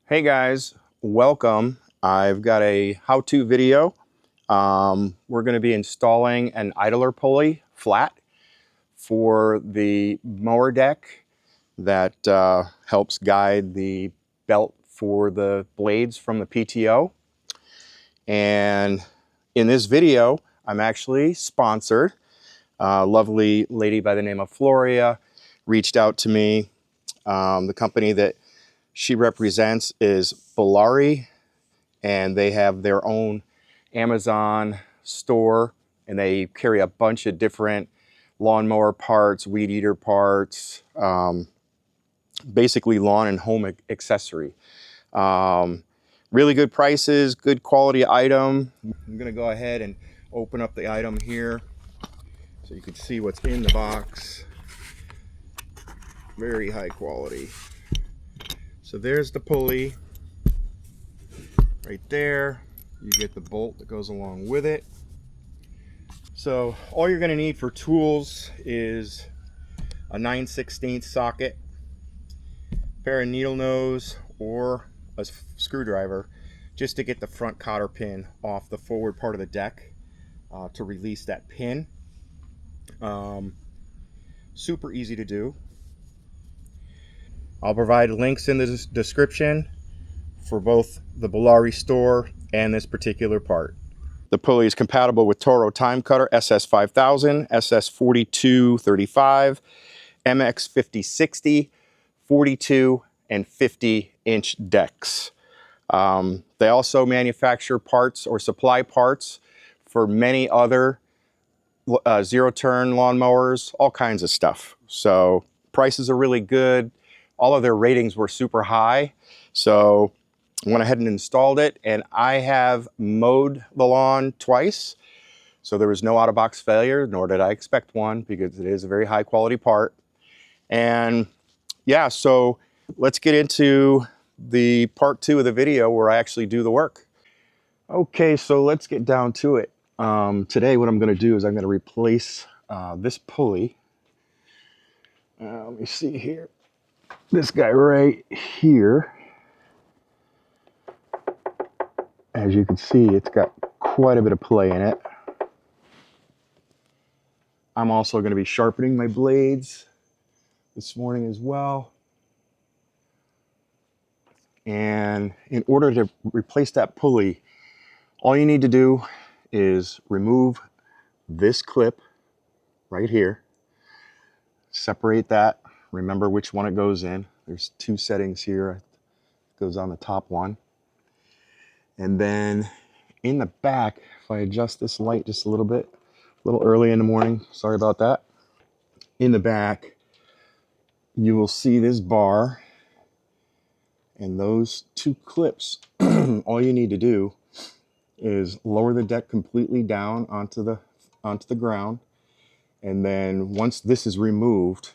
Hey guys, welcome. I've got a how-to video. We're going to be installing an idler pulley flat for the mower deck that helps guide the belt for the blades from the PTO. And in this video, I'm actually sponsored. A lovely lady by the name of Floria reached out to me. The company that she represents is Rotary, and they have their own Amazon store, and they carry a bunch of different lawnmower parts, weed eater parts, basically lawn and home accessory. Really good prices, good quality item. I'm gonna go ahead and open up the item here so you can see what's in the box. Very high quality. So there's the pulley right there. You get the bolt that goes along with it. So all you're going to need for tools is a 9/16 socket, a pair of needle nose, or a screwdriver just to get the front cotter pin off the forward part of the deck to release that pin. Super easy to do. I'll provide links in the description for both the Rotary store and this particular part. The pulley is compatible with Toro TimeCutter SS5000, SS4235, MX5060, 42 and 50-inch decks. They also manufacture parts or supply parts for many other zero-turn lawnmowers, all kinds of stuff. So prices are really good. All of their ratings were super high. So I went ahead and installed it, and I have mowed the lawn twice. So there was no out-of-box failure, nor did I expect one, because it is a very high quality part. And yeah, so let's get into the part 2 of the video where I actually do the work. Okay, so let's get down to it. Today what I'm going to do is I'm going to replace this pulley. Let me see here. This guy right here. As you can see, it's got quite a bit of play in it. I'm also going to be sharpening my blades this morning as well. And in order to replace that pulley, all you need to do is remove this clip right here. Separate that. Remember which one it goes in. There's 2 settings here. It goes on the top one. And then in the back, if I adjust this light just a little early in the morning, sorry about that. In the back, you will see this bar and those 2 clips. All you need to do is lower the deck completely down onto the ground, and then once this is removed,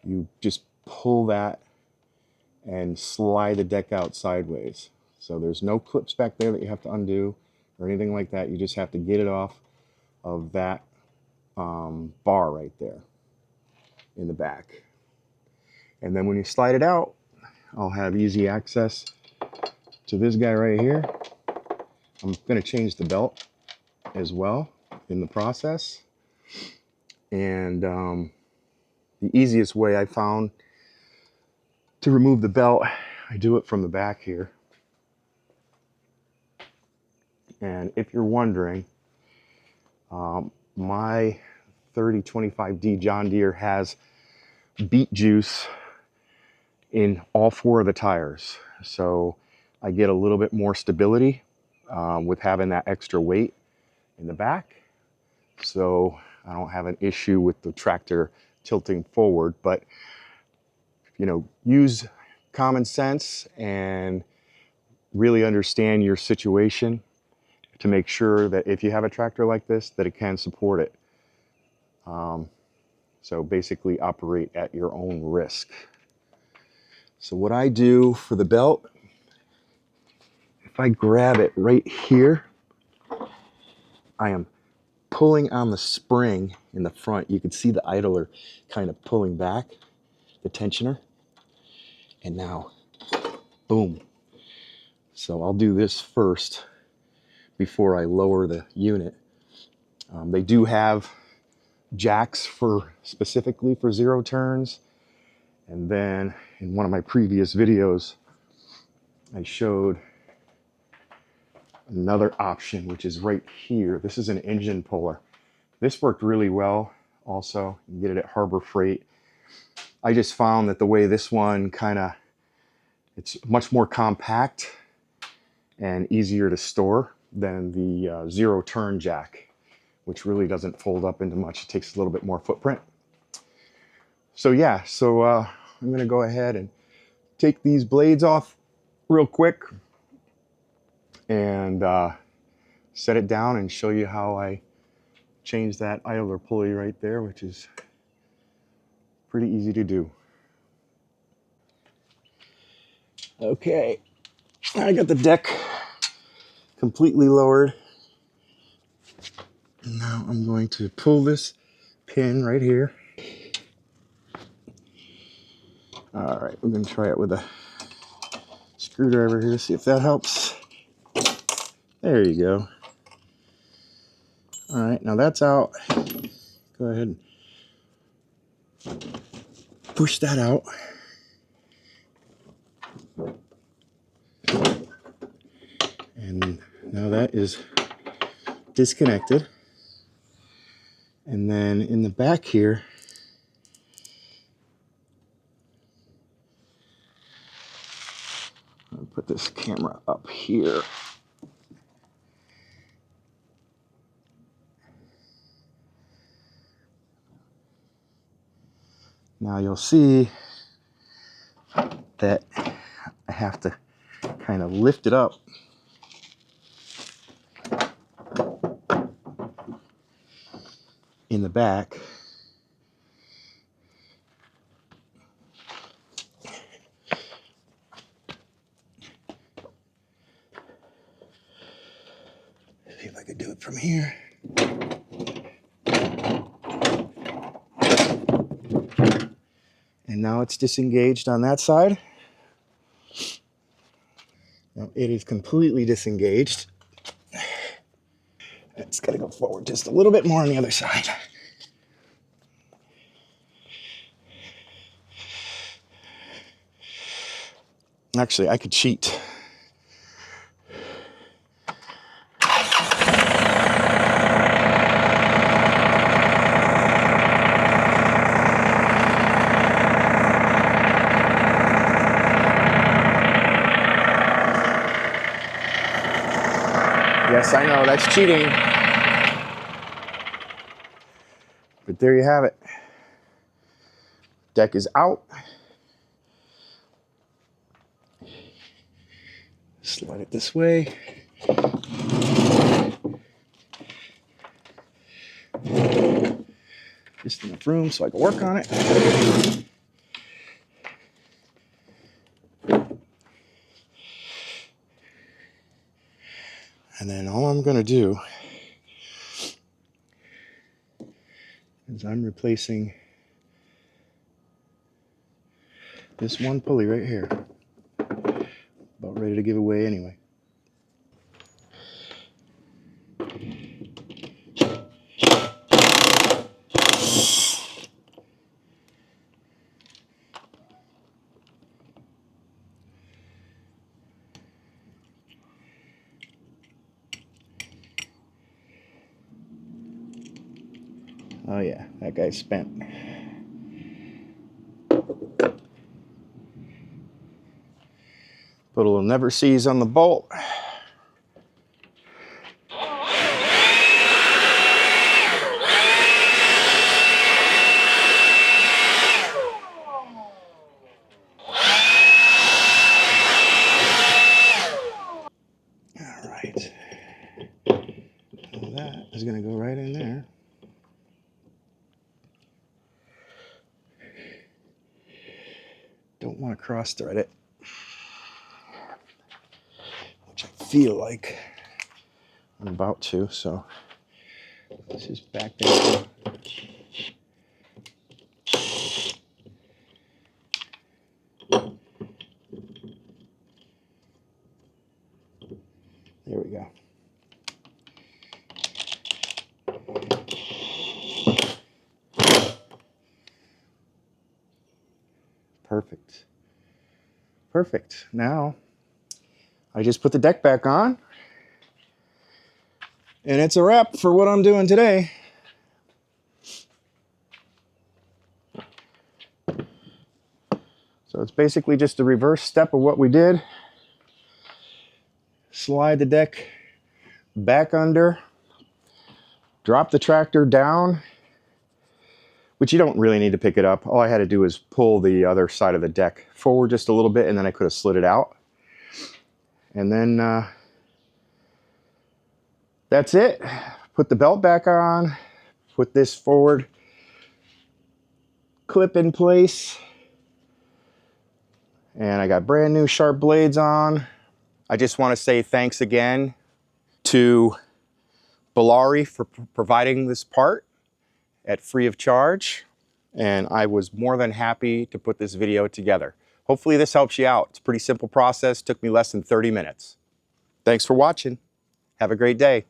you just pull that and slide the deck out sideways. So there's no clips back there that you have to undo or anything like that. You just have to get it off of that bar right there in the back. And then when you slide it out, I'll have easy access to this guy right here. I'm going to change the belt as well in the process. And the easiest way I found to remove the belt, I do it from the back here. And if you're wondering, my 3025D John Deere has beet juice in all 4 of the tires. So I get a little bit more stability with having that extra weight in the back. So I don't have an issue with the tractor tilting forward. But, you know, use common sense and really understand your situation to make sure that if you have a tractor like this, that it can support it. So basically operate at your own risk. So what I do for the belt, if I grab it right here, I am pulling on the spring in the front. You can see the idler kind of pulling back, the tensioner. And now, boom, So I'll do this first before I lower the unit. They do have jacks specifically for 0 turns. And then in one of my previous videos, I showed another option, which is right here. This is an engine puller. This worked really well also. You can get it at Harbor Freight. I just found that the way this one it's much more compact and easier to store than the 0 turn jack, which really doesn't fold up into much. It takes a little bit more footprint. So yeah, I'm gonna go ahead and take these blades off real quick and set it down and show you how I change that idler pulley right there, which is pretty easy to do. Okay, I got the deck completely lowered. Now I'm going to pull this pin right here. All right, we're going to try it with a screwdriver here, see if that helps. There you go. All right, now that's out. Go ahead and push that out. And now that is disconnected. And then in the back here, I'll put this camera up here. Now you'll see that I have to kind of lift it up in the back. See if I could do it from here. And now it's disengaged on that side. Now it is completely disengaged. It's got to go forward just a little bit more on the other side. Actually, I could cheat. Yes, I know, that's cheating. But there you have it. Deck is out. Slide it this way. Just enough room so I can work on it. And then all I'm going to do is I'm replacing this one pulley right here. About ready to give away anyway. Oh yeah, that guy's spent. Put a little never seize on the bolt. All right. And that is going to go right in there. Don't want to cross thread it, which I feel like I'm about to, so this is back down. There we go. Perfect. Perfect. Now, I just put the deck back on, and it's a wrap for what I'm doing today. So it's basically just a reverse step of what we did. Slide the deck back under, drop the tractor down, which you don't really need to pick it up. All I had to do was pull the other side of the deck forward just a little bit, and then I could have slid it out. And then that's it. Put the belt back on, put this forward clip in place, and I got brand new sharp blades on. I just want to say thanks again to Rotary for providing this part at free of charge, and I was more than happy to put this video together. Hopefully this helps you out. It's a pretty simple process, took me less than 30 minutes. Thanks for watching. Have a great day.